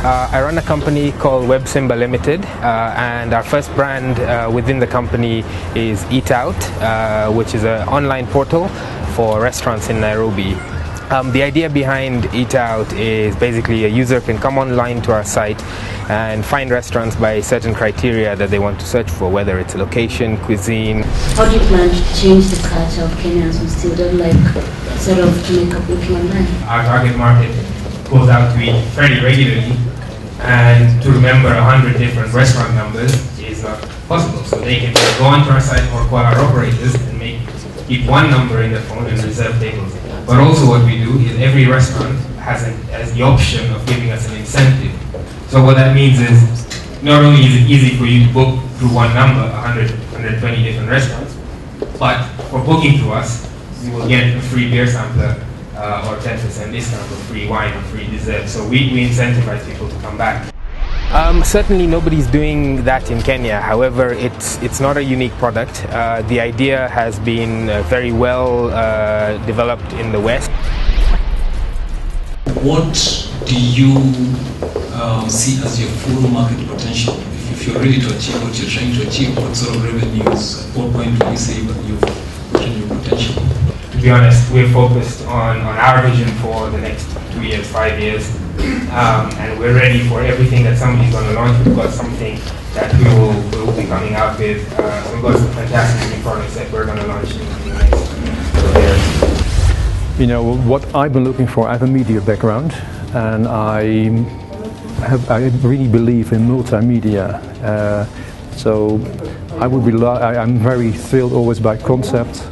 I run a company called WebSimba Limited, and our first brand within the company is Eatout, which is an online portal for restaurants in Nairobi. The idea behind Eatout is basically a user can come online to our site and find restaurants by certain criteria that they want to search for, whether it's location, cuisine. How do you plan to change the culture of Kenyans who still don't like sort of to make a booking online? Our target market goes out to eat fairly regularly, and to remember 100 different restaurant numbers is not possible. So they can go onto our site or call our operators and keep one number in the phone and reserve tables. But also what we do is every restaurant has the option of giving us an incentive. So what that means is not only is it easy for you to book through one number, 100, 120 different restaurants, but for booking through us, you will get a free beer sampler or 10% discount or free wine or free dessert. So we incentivize people to come back. Certainly nobody's doing that in Kenya. However, it's not a unique product. The idea has been very well developed in the West. What do you see as your full market potential? If you're ready to achieve what you're trying to achieve, what sort of revenues, at what point do you say that you've gotten your potential? To be honest, we're focused on our vision for the next 2 years, 5 years. And we're ready for everything that somebody's going to launch. We've got something that we will be coming out with. We've got some fantastic new products that we're going to launch in the next years. You know, what I've been looking for, I have a media background, and I really believe in multimedia. So I'm very thrilled always by concepts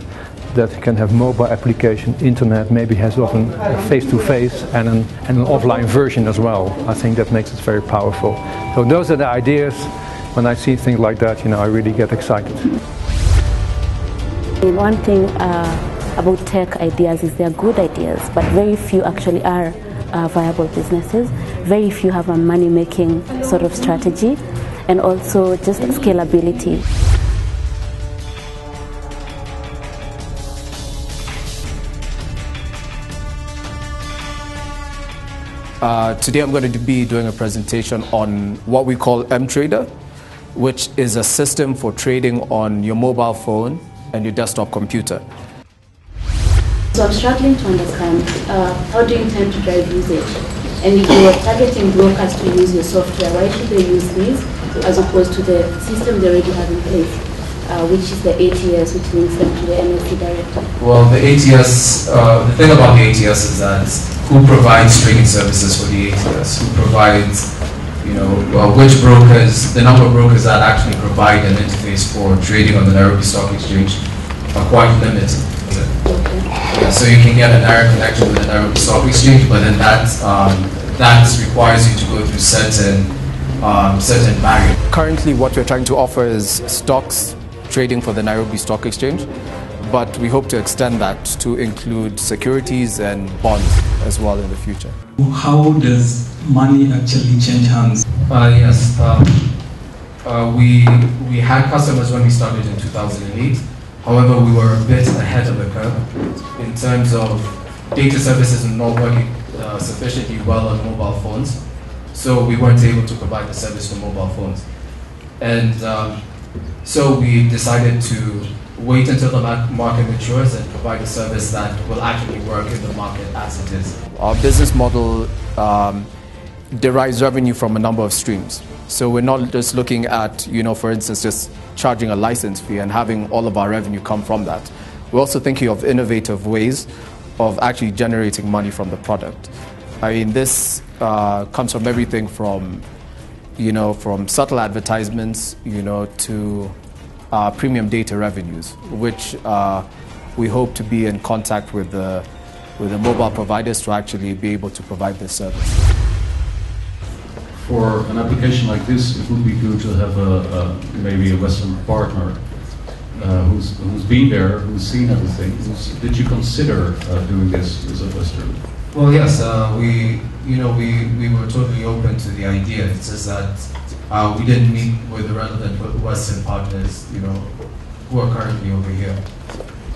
that can have mobile application, internet, maybe has often a face-to-face and an offline version as well. I think that makes it very powerful. So those are the ideas. When I see things like that, you know, I really get excited. One thing about tech ideas is they're good ideas, but very few actually are viable businesses. Very few have a money-making sort of strategy, and also just scalability. Today I'm going to be doing a presentation on what we call mTrader, which is a system for trading on your mobile phone and your desktop computer. So I'm struggling to understand, how do you intend to drive usage? And if you're targeting brokers to use your software, why should they use these as opposed to the system they already have in place, which is the ATS, which links them to the NSE directly? Well, the ATS, the thing about the ATS is that who provides trading services for the ATS, who provides, you know, which brokers, the number of brokers that actually provide an interface for trading on the Nairobi Stock Exchange are quite limited. Okay. Yeah, so you can get a direct connection with the Nairobi Stock Exchange, but then that requires you to go through certain barriers. Currently what we're trying to offer is stocks trading for the Nairobi Stock Exchange, but we hope to extend that to include securities and bonds as well in the future. How does money actually change hands? Yes, we had customers when we started in 2008. However, we were a bit ahead of the curve in terms of data services not working sufficiently well on mobile phones. So we weren't able to provide the service for mobile phones. And so we decided to wait until the market matures and provide a service that will actually work in the market as it is. Our business model derives revenue from a number of streams. So we're not just looking at, you know, for instance, just charging a license fee and having all of our revenue come from that. We're also thinking of innovative ways of actually generating money from the product. I mean, this comes from everything from, you know, from subtle advertisements, you know, to premium data revenues, which we hope to be in contact with the mobile providers to actually be able to provide this service. For an application like this, it would be good to have maybe a Western partner who's been there, who's seen everything. Did you consider doing this as a Western? Well, yes, we were totally open to the idea. It's just that we didn't meet with the relevant Western partners, you know, who are currently over here.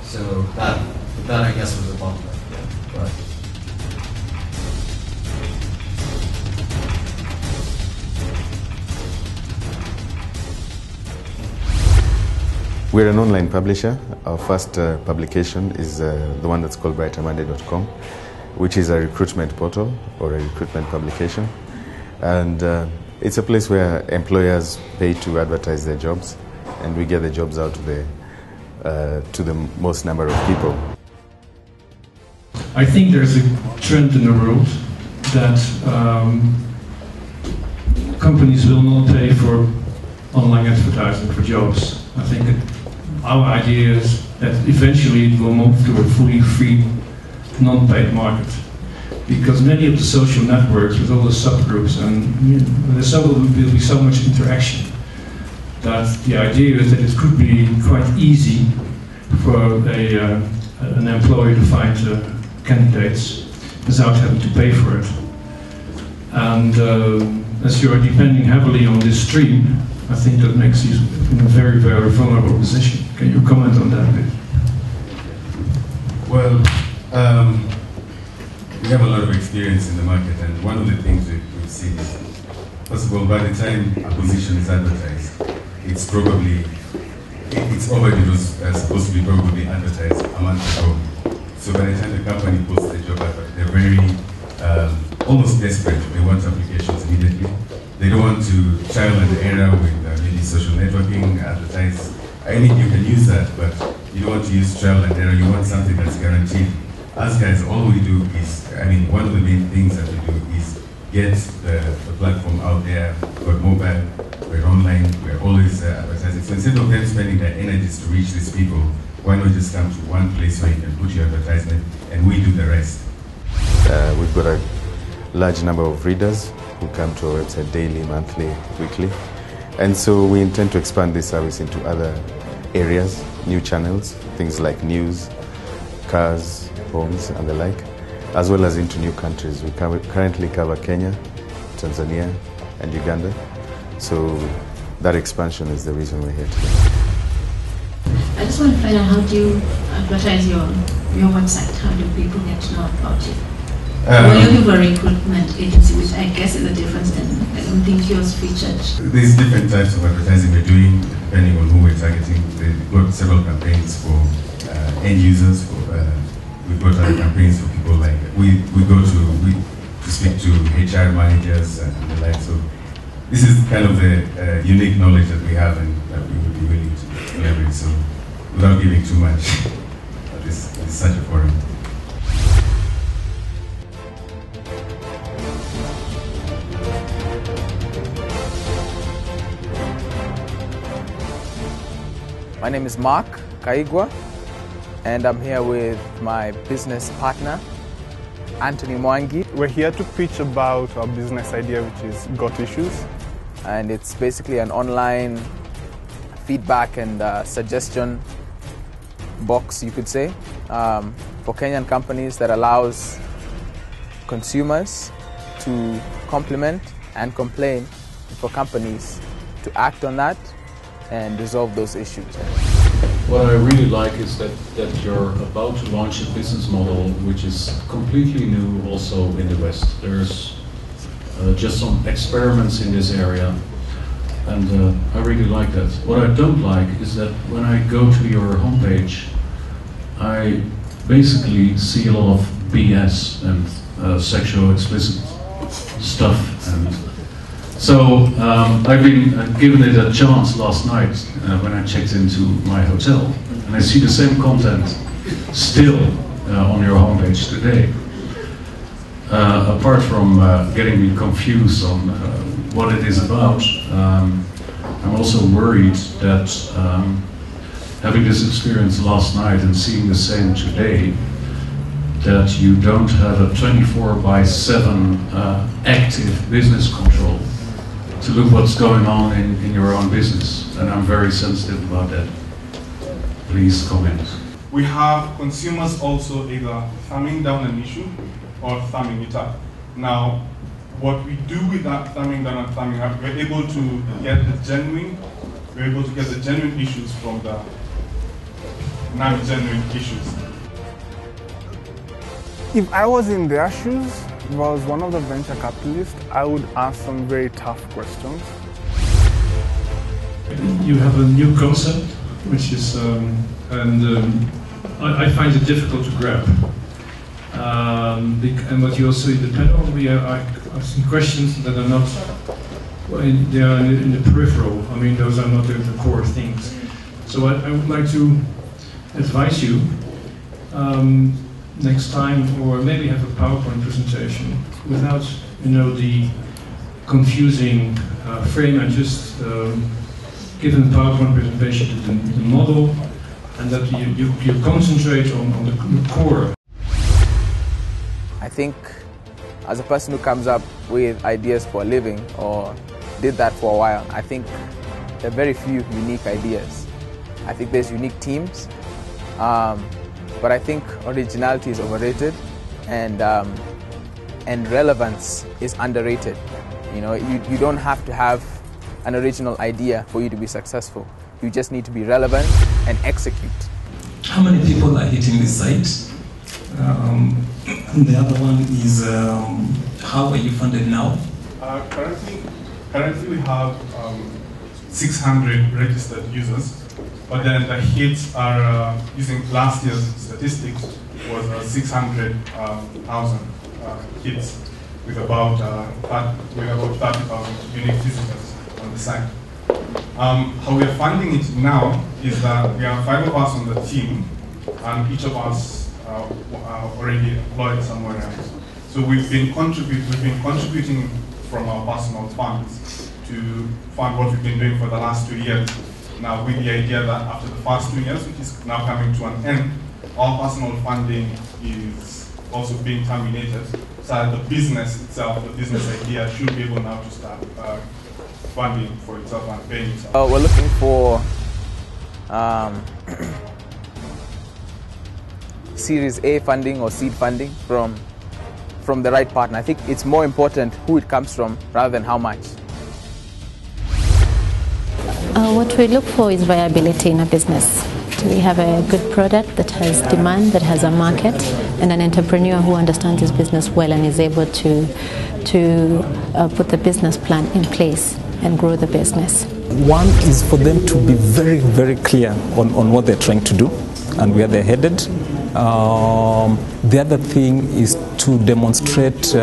So that I guess was a bottleneck. Yeah. Right. We're an online publisher. Our first publication is the one that's called BrighterMonday.com, which is a recruitment portal or a recruitment publication. And it's a place where employers pay to advertise their jobs, and we get the jobs out to the most number of people. I think there's a trend in the world that companies will not pay for online advertising for jobs. I think our idea is that eventually it will move to a fully free, non-paid market. Because many of the social networks with all the subgroups, and there will be so much interaction, that the idea is that it could be quite easy for an employer to find candidates without having to pay for it. And as you are depending heavily on this stream, I think that makes you in a very, very vulnerable position. Can you comment on that a bit? Well, we have a lot of experience in the market, and one of the things we've seen is, first of all, by the time a position is advertised, it's already supposed to be probably advertised a month ago. So by the time the company posts the job advert, they're very almost desperate. They want applications immediately. They don't want to trial and error with maybe social networking, advertise. I mean, you can use that, but you don't want to use trial and error. You want something that's guaranteed. Us guys, all we do is, one of the main things that we do is get the platform out there. We're mobile, we're online, we're always advertising. So instead of them spending their energies to reach these people, why not just come to one place where you can put your advertisement and we do the rest? We've got a large number of readers who come to our website daily, monthly, weekly. And so we intend to expand this service into other areas, new channels, things like news, cars, homes, and the like, as well as into new countries. We currently cover Kenya, Tanzania, and Uganda. So that expansion is the reason we're here today. I just want to find out, how do you advertise your website? How do people get to know about you? We're looking for a recruitment agency, which I guess is a difference, and I don't think yours featured. There's different types of advertising we're doing, depending on who we're targeting. We've got several campaigns for end users. We've got other campaigns for people like, we speak to HR managers and the like. So this is kind of the unique knowledge that we have and that we would be willing to leverage. So without giving too much, this is such a forum. My name is Mark Kaigwa, and I'm here with my business partner, Anthony Mwangi. We're here to pitch about our business idea, which is GotIssuez. And it's basically an online feedback and suggestion box, you could say, for Kenyan companies that allows consumers to compliment and complain, for companies to act on that and resolve those issues. What I really like is that you're about to launch a business model which is completely new also in the West. There's just some experiments in this area, and I really like that. What I don't like is that when I go to your homepage, I basically see a lot of BS and sexual explicit stuff. And so I've been given it a chance last night when I checked into my hotel, and I see the same content still on your homepage today. Apart from getting me confused on what it is about, I'm also worried that having this experience last night and seeing the same today, that you don't have a 24/7 active business control to look what's going on in your own business, and I'm very sensitive about that. Please comment. We have consumers also either thumbing down an issue or thumbing it up. Now, what we do with that thumbing down and thumbing up, we're able to get the genuine issues from the non-genuine issues. If I was in their shoes, if I was one of the venture capitalists, I would ask some very tough questions. You have a new concept which is, I find it difficult to grab. And what you also in the panel, we are asking questions that are not, they are in the peripheral. I mean, those are not the core things. So I would like to advise you next time, or maybe have a PowerPoint presentation without, the confusing frame, and just give a PowerPoint presentation to the model, and that you concentrate on the core. I think as a person who comes up with ideas for a living, or did that for a while, I think there are very few unique ideas. I think there's unique teams, but I think originality is overrated, and relevance is underrated. You don't have to have an original idea for you to be successful. You just need to be relevant and execute. How many people are hitting this site? And the other one is, how are you funded now? Currently we have 600 registered users, but then the hits are, using last year's statistics, was 600,000 hits with about 30,000 unique visitors on the site. How we are funding it now is that we are 5 of us on the team, and each of us already employed somewhere else. So we've been contributing from our personal funds to fund what we've been doing for the last 2 years. Now, with the idea that after the first 2 years, which is now coming to an end, our personal funding is also being terminated, so that the business itself, the business idea, should be able now to start funding for itself and paying itself. We're looking for Series A funding or seed funding from the right partner. I think it's more important who it comes from rather than how much. What we look for is viability in a business. Do we have a good product that has demand, that has a market, and an entrepreneur who understands his business well and is able to put the business plan in place and grow the business? One is for them to be very, very clear on what they're trying to do and where they're headed. The other thing is to demonstrate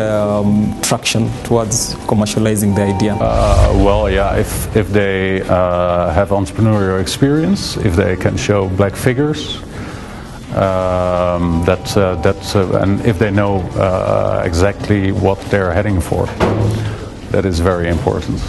traction towards commercializing the idea. If they have entrepreneurial experience, if they can show black figures, and if they know exactly what they're heading for, that is very important.